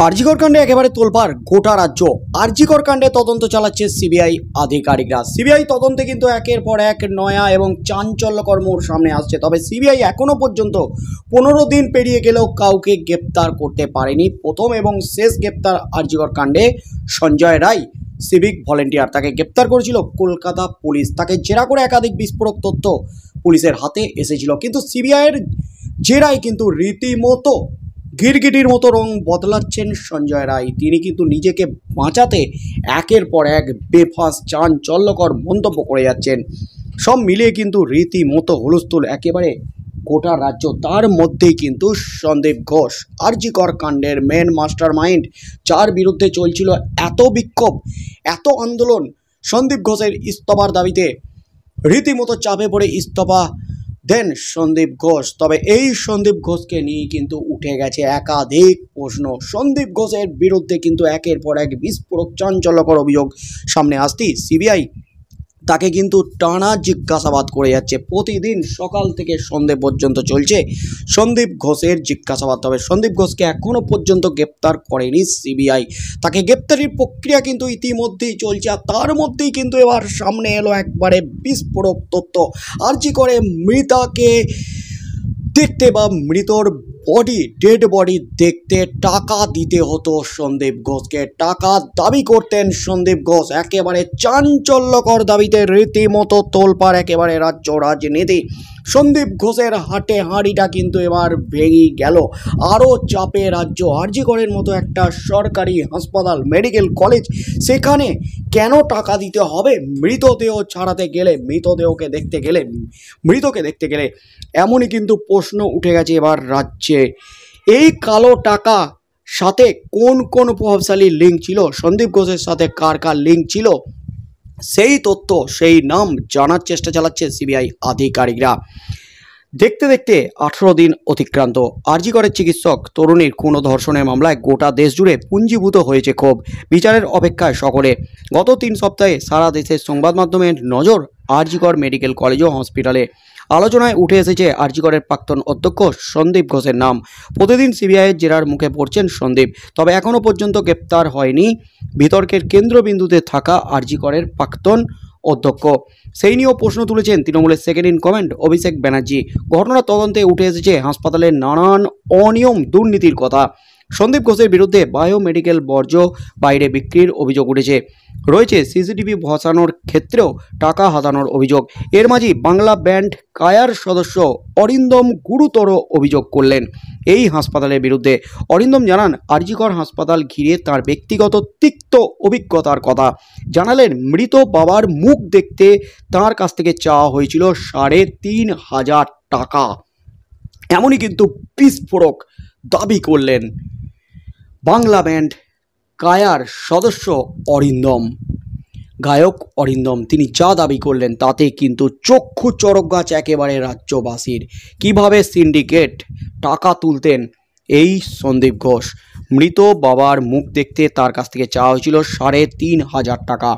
আরজিকর কাণ্ডে একেবারে তোলপাড় গোটা রাজ্য। আরজিকর কাণ্ডে তদন্ত চালাচ্ছে সিবিআই আধিকারিকরা। সিবিআই তদন্তে কিন্তু একের পর এক নয়া এবং চাঞ্চল্যকর মোড় সামনে আসছে। তবে সিবিআই এখনো পর্যন্ত 15 দিন পেরিয়ে গেলেও কাউকে গ্রেপ্তার করতে পারেনি। প্রথম এবং শেষ গ্রেপ্তার আরজিকর কাণ্ডে সঞ্জয় রায়, সিভিক ভলেন্টিয়ার, তাকে গ্রেপ্তার করেছিল কলকাতা পুলিশ। তাকে জেরা করে একাধিক বিস্ফোরক তথ্য পুলিশের হাতে এসেছিল, কিন্তু সিবিআইয়ের জেরায় কিন্তু রীতিমতো গিরগিটির মতো রং বদলাচ্ছেন সঞ্জয় রায়। তিনি কিন্তু নিজেকে বাঁচাতে একের পর এক বেফাঁস চাঞ্চল্যকর মন্তব্য করে যাচ্ছেন। সব মিলিয়ে কিন্তু রীতিমতো হুলস্থুল একেবারে গোটা রাজ্য। তার মধ্যেই কিন্তু সন্দীপ ঘোষ, আরজিকর কাণ্ডের মেন মাস্টার মাইন্ড, যার বিরুদ্ধে চলছিল এত বিক্ষোভ, এত আন্দোলন, সন্দীপ ঘোষের ইস্তফার দাবিতে রীতিমতো চাপে পড়ে ইস্তফা দেন সন্দীপ ঘোষ। তবে এই সন্দীপ ঘোষকে নিয়ে কিন্তু উঠে গেছে একাধিক প্রশ্ন। সন্দীপ ঘোষের বিরুদ্ধে কিন্তু একের পর এক বিস্ফোরক চাঞ্চল্যকর অভিযোগ সামনে আসতেই সিবিআই তাকে কিন্তু টানা জিজ্ঞাসাবাদ করে যাচ্ছে। প্রতিদিন সকাল থেকে সন্ধে পর্যন্ত চলছে সন্দীপ ঘোষের জিজ্ঞাসাবাদ। তবে সন্দীপ ঘোষকে এখনও পর্যন্ত গ্রেপ্তার করেনি সিবিআই। তাকে গ্রেপ্তারির প্রক্রিয়া কিন্তু ইতিমধ্যেই চলছে। আর তার মধ্যেই কিন্তু এবার সামনে এলো একবারে বিস্ফোরক তথ্য। আরজিকরে মৃতাকে দেখতে বা মৃতর ডেড বডি দেখতে টাকা দিতে হতো সন্দীপ ঘোষকে। টাকা দাবি করতেন সন্দীপ ঘোষ। একেবারে চাঞ্চল্যকর দাবিতে রীতিমতো তোলপাড় একেবারে রাজ্য রাজনীতি। সন্দীপ ঘোষের হাঁড়িটা কিন্তু এবার ভেঙে গেল। আরও চাপে রাজ্য। আরজিকরের মতো একটা সরকারি হাসপাতাল, মেডিকেল কলেজ, সেখানে কেন টাকা দিতে হবে মৃতদেহ ছাড়াতে গেলে, মৃতকে দেখতে গেলে? এমনই কিন্তু প্রশ্ন উঠে গেছে এবার রাজ্যে। এই কালো টাকা সাথে কোন কোন প্রভাবশালী লিঙ্ক ছিল, সন্দীপ ঘোষের সাথে কার কার লিঙ্ক ছিল, সেই তথ্য, সেই নাম জানার চেষ্টা চালাচ্ছে সিবিআই আধিকারিকরা। দেখতে দেখতে 18 দিন অতিক্রান্ত। আরজিকরের চিকিৎসক তরুণীর খুন ও ধর্ষণের মামলায় গোটা দেশ জুড়ে পুঞ্জীভূত হয়েছে ক্ষোভ। বিচারের অপেক্ষায় সকলে। গত 3 সপ্তাহে সারা দেশের সংবাদ মাধ্যমের নজর আরজিকর মেডিকেল কলেজ ও হসপিটালে। আলোচনায় উঠে এসেছে আরজিকরের প্রাক্তন অধ্যক্ষ সন্দীপ ঘোষের নাম। প্রতিদিন সিবিআইয়ের জেরার মুখে পড়ছেন সন্দীপ। তবে এখনও পর্যন্ত গ্রেপ্তার হয়নি বিতর্কের কেন্দ্রবিন্দুতে থাকা আরজিকরের প্রাক্তন অধ্যক্ষ। সেই নিয়েও প্রশ্ন তুলেছেন তৃণমূলের second in command Abhishek Banerjee. ঘটনার তদন্তে উঠে এসেছে হাসপাতালের নানান অনিয়ম, দুর্নীতির কথা। সন্দীপ ঘোষের বিরুদ্ধে বায়োমেডিকেল বর্জ্য বাইরে বিক্রির অভিযোগ উঠেছে। রয়েছে সিসিটিভি বসানোর ক্ষেত্রেও টাকা হাতানোর অভিযোগ। এর মাঝেই বাংলা ব্যান্ড কায়ার সদস্য অরিন্দম গুরুতর অভিযোগ করলেন এই হাসপাতালের বিরুদ্ধে। অরিন্দম জানান, আরজিকর হাসপাতাল ঘিরে তার ব্যক্তিগত তিক্ত অভিজ্ঞতার কথা। জানালেন, মৃত বাবার মুখ দেখতে তার কাছ থেকে চাওয়া হয়েছিল 3,500 টাকা। এমনই কিন্তু বিস্ফোরক দাবি করলেন বাংলা ব্যান্ড কায়ার সদস্য অরিন্দম, গায়ক অরিন্দম। তিনি যা দাবি করলেন তাতে কিন্তু চক্ষু চড়ক গাছ একেবারে রাজ্যবাসীর। কিভাবে সিন্ডিকেট টাকা তুলতেন এই সন্দীপ ঘোষ। মৃত বাবার মুখ দেখতে তার কাছ থেকে চাওয়া হয়েছিল 3,500 টাকা।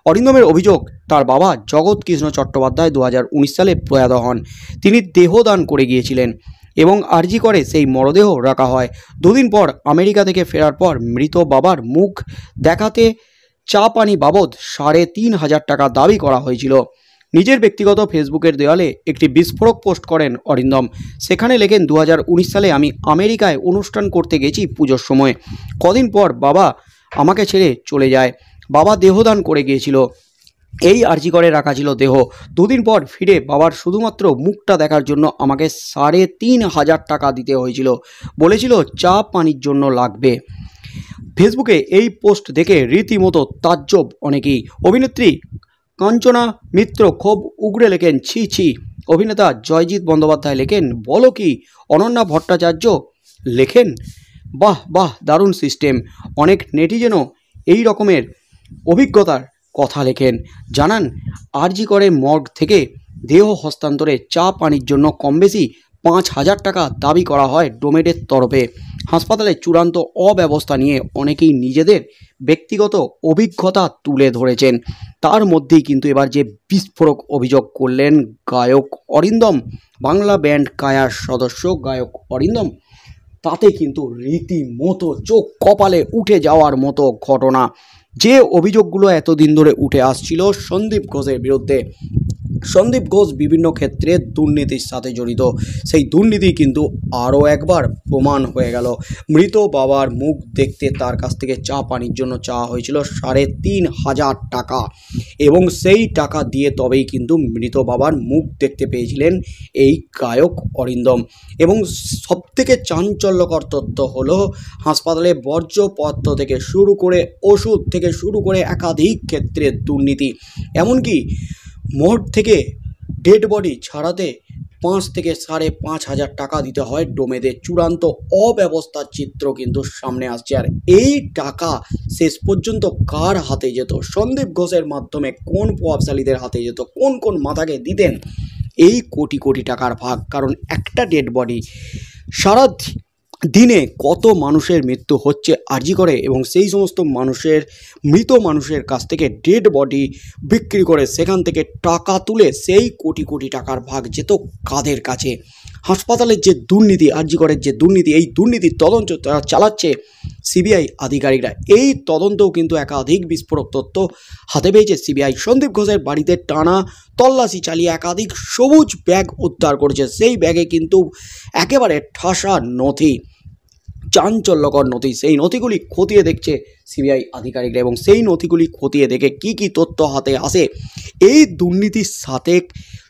অরিন্দমের অভিযোগ, তার বাবা জগৎ কৃষ্ণ চট্টোপাধ্যায় 2019 সালে প্রয়াত হন। তিনি দেহদান করে গিয়েছিলেন এবং আরজিকরে সেই মরদেহ রাখা হয়। 2 দিন পর আমেরিকা থেকে ফেরার পর মৃত বাবার মুখ দেখাতে চা পানি বাবদ 3,500 টাকা দাবি করা হয়েছিল। নিজের ব্যক্তিগত ফেসবুকের দেওয়ালে একটি বিস্ফোরক পোস্ট করেন অরিন্দম। সেখানে লেখেন, 2019 সালে আমি আমেরিকায় অনুষ্ঠান করতে গেছি পুজোর সময়। কদিন পর বাবা আমাকে ছেড়ে চলে যায়। বাবা দেহদান করে গিয়েছিল। এই আরজিকরে রাখা ছিল দেহ। 2 দিন পর ফিরে বাবার শুধুমাত্র মুখটা দেখার জন্য আমাকে 3,500 টাকা দিতে হয়েছিল। বলেছিল চা পানির জন্য লাগবে। ফেসবুকে এই পোস্ট দেখে রীতিমতো তাজ্জব অনেকেই। অভিনেত্রী কাঞ্চনা মিত্র খুব উগড়ে লেখেন, ছি ছি। অভিনেতা জয়জিৎ বন্দ্যোপাধ্যায় লেখেন, বলো কি। অনন্যা ভট্টাচার্য লেখেন, বাহ বাহ, দারুণ সিস্টেম। অনেক নেটিজেনও এই রকমের অভিজ্ঞতার কথা লেখেন। জানান, আরজিকরে মর্গ থেকে দেহ হস্তান্তরে চা পানির জন্য কম বেশি 5,000 টাকা দাবি করা হয় ডোমেডের তরফে। হাসপাতালের চূড়ান্ত অব্যবস্থা নিয়ে অনেকেই নিজেদের ব্যক্তিগত অভিজ্ঞতা তুলে ধরেছেন। তার মধ্যেই কিন্তু এবার যে বিস্ফোরক অভিযোগ করলেন গায়ক অরিন্দম, বাংলা ব্যান্ড কায়ার সদস্য গায়ক অরিন্দম। তাতে কিন্তু রীতিমতো চোখ কপালে উঠে যাওয়ার মতো ঘটনা। যে অভিযোগগুলো এতদিন ধরে উঠে আসছিল সন্দীপ ঘোষের বিরুদ্ধে, সন্দীপ ঘোষ বিভিন্ন ক্ষেত্রে দুর্নীতির সাথে জড়িত, সেই দুর্নীতি কিন্তু আরও একবার প্রমাণ হয়ে গেল। মৃত বাবার মুখ দেখতে তার কাছ থেকে চা পানির জন্য চাওয়া হয়েছিল ৩৫০০ টাকা, এবং সেই টাকা দিয়ে তবেই কিন্তু মৃত বাবার মুখ দেখতে পেয়েছিলেন এই গায়ক অরিন্দম। এবং সবথেকে চাঞ্চল্যকর তথ্য হলো হাসপাতালে বর্জ্যপদার্থ থেকে শুরু করে ওষুধ থেকে শুরু করে একাধিক ক্ষেত্রে দুর্নীতি, এমনকি মর্গ থেকে ডেড বডি ছাড়াতে ৫ থেকে ৫,৫০০ টাকা দিতে হয় ডোমেদের। চূড়ান্ত অব্যবস্থার চিত্র কিন্তু সামনে আসছে। আর এই টাকা শেষ পর্যন্ত কার হাতে যেত? সন্দীপ ঘোষের মাধ্যমে কোন প্রভাবশালীদের হাতে যেত? কোন কোন মাথাকে দিতেন এই কোটি কোটি টাকার ভাগ? কারণ একটা ডেড বডি সারা দিনে কত মানুষের মৃত্যু হচ্ছে আরজি করে, এবং সেই সমস্ত মৃত মানুষের কাছ থেকে ডেড বডি বিক্রি করে সেখান থেকে টাকা তুলে সেই কোটি কোটি টাকার ভাগ যেত কাদের কাছে? হাসপাতালের যে দুর্নীতি, আরজি করের যে দুর্নীতি, এই দুর্নীতির তদন্ত চালাচ্ছে সিবিআই আধিকারিকরা। এই তদন্তেও কিন্তু একাধিক বিস্ফোরক তথ্য হাতে পেয়েছে সিবিআই। সন্দীপ ঘোষের বাড়িতে টানা তল্লাশি চালিয়ে একাধিক সবুজ ব্যাগ উদ্ধার করেছে। সেই ব্যাগে কিন্তু একেবারে ঠাসা নথি, চাঞ্চল্যকর নথি। সেই নথিগুলি খতিয়ে দেখছে সিবিআই আধিকারিকরা, এবং সেই নথিগুলি খতিয়ে দেখে কি কি তথ্য হাতে আসে, এই দুর্নীতির সাথে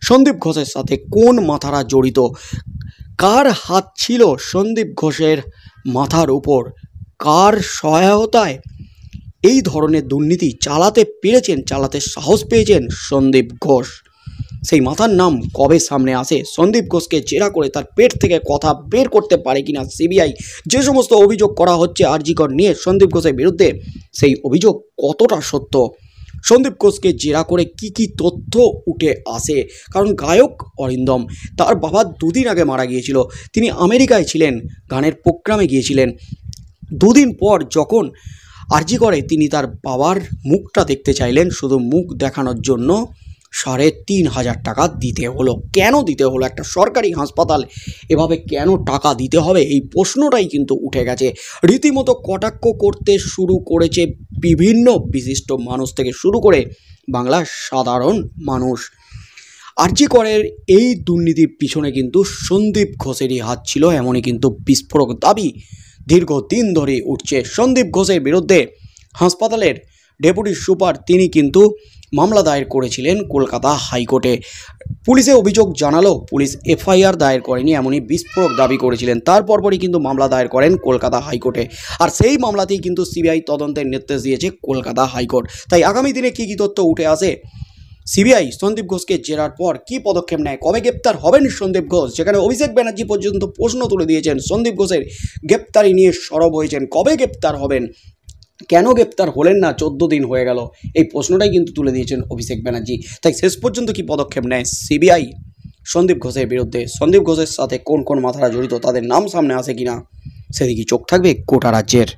সন্দীপ ঘোষের সাথে কোন মাথারা জড়িত, কার হাত ছিল সন্দীপ ঘোষের মাথার উপর, কার সহায়তায় এই ধরনের দুর্নীতি চালাতে সাহস পেয়েছেন সন্দীপ ঘোষ, সেই মাথার নাম কবে সামনে আসে? সন্দীপ ঘোষকে জেরা করে তার পেট থেকে কথা বের করতে পারে কিনা সিবিআই? যে সমস্ত অভিযোগ করা হচ্ছে আরজি কর নিয়ে সন্দীপ ঘোষের বিরুদ্ধে, সেই অভিযোগ কতটা সত্য? সন্দীপ ঘোষকে জেরা করে কি কি তথ্য উঠে আসে? কারণ গায়ক অরিন্দম, তার বাবা 2 দিন আগে মারা গিয়েছিল, তিনি আমেরিকায় ছিলেন, গানের প্রোগ্রামে গিয়েছিলেন। 2 দিন পর যখন আরজি করে তিনি তার বাবার মুখটা দেখতে চাইলেন, শুধু মুখ দেখানোর জন্য ৩৫০০ টাকা দিতে হলো। কেন দিতে হলো? একটা সরকারি হাসপাতাল, এভাবে কেন টাকা দিতে হবে? এই প্রশ্নটাই কিন্তু উঠে গেছে। রীতিমতো কটাক্ষ করতে শুরু করেছে বিভিন্ন বিশিষ্ট মানুষ থেকে শুরু করে বাংলার সাধারণ মানুষ। আরজি করের এই দুর্নীতির পিছনে কিন্তু সন্দীপ ঘোষেরই হাত ছিল, এমনই কিন্তু বিস্ফোরক দাবি দীর্ঘদিন ধরে উঠছে সন্দীপ ঘোষের বিরুদ্ধে। হাসপাতালের ডেপুটি সুপার তিনি কিন্তু মামলা দায়ের করেছিলেন কলকাতা হাইকোর্টে। পুলিশে অভিযোগ জানালো পুলিশ এফআইআর দায়ের করেনি, এমনই বিস্ফোরক দাবি করেছিলেন। তারপরই কিন্তু মামলা দায়ের করেন কলকাতা হাইকোর্টে, আর সেই মামলাতেই কিন্তু সিবিআই তদন্তের নির্দেশ দিয়েছে কলকাতা হাইকোর্ট। তাই আগামী দিনে কী কী তথ্য উঠে আসে, সিবিআই সন্দীপ ঘোষকে জেরার পর কী পদক্ষেপ নেয়, কবে গ্রেপ্তার হবেন সন্দীপ ঘোষ, যেখানে অভিষেক ব্যানার্জি পর্যন্ত প্রশ্ন তুলে দিয়েছেন, সন্দীপ ঘোষের গ্রেপ্তারি নিয়ে সরব হয়েছেন, কবে গ্রেপ্তার হবেন, কেন গ্রেপ্তার হলেন না, 14 দিন হয়ে গেল, এই প্রশ্নটাই কিন্তু তুলে দিয়েছেন অভিষেক ব্যানার্জি। তাই শেষ পর্যন্ত কি পদক্ষেপ নেয় সিবিআই সন্দীপ ঘোষের বিরুদ্ধে, সন্দীপ ঘোষের সাথে কোন কোন মাথারা জড়িত, তাদের নাম সামনে আসে কিনা, সেদিকে চোখ থাকবে গোটা রাজ্যের।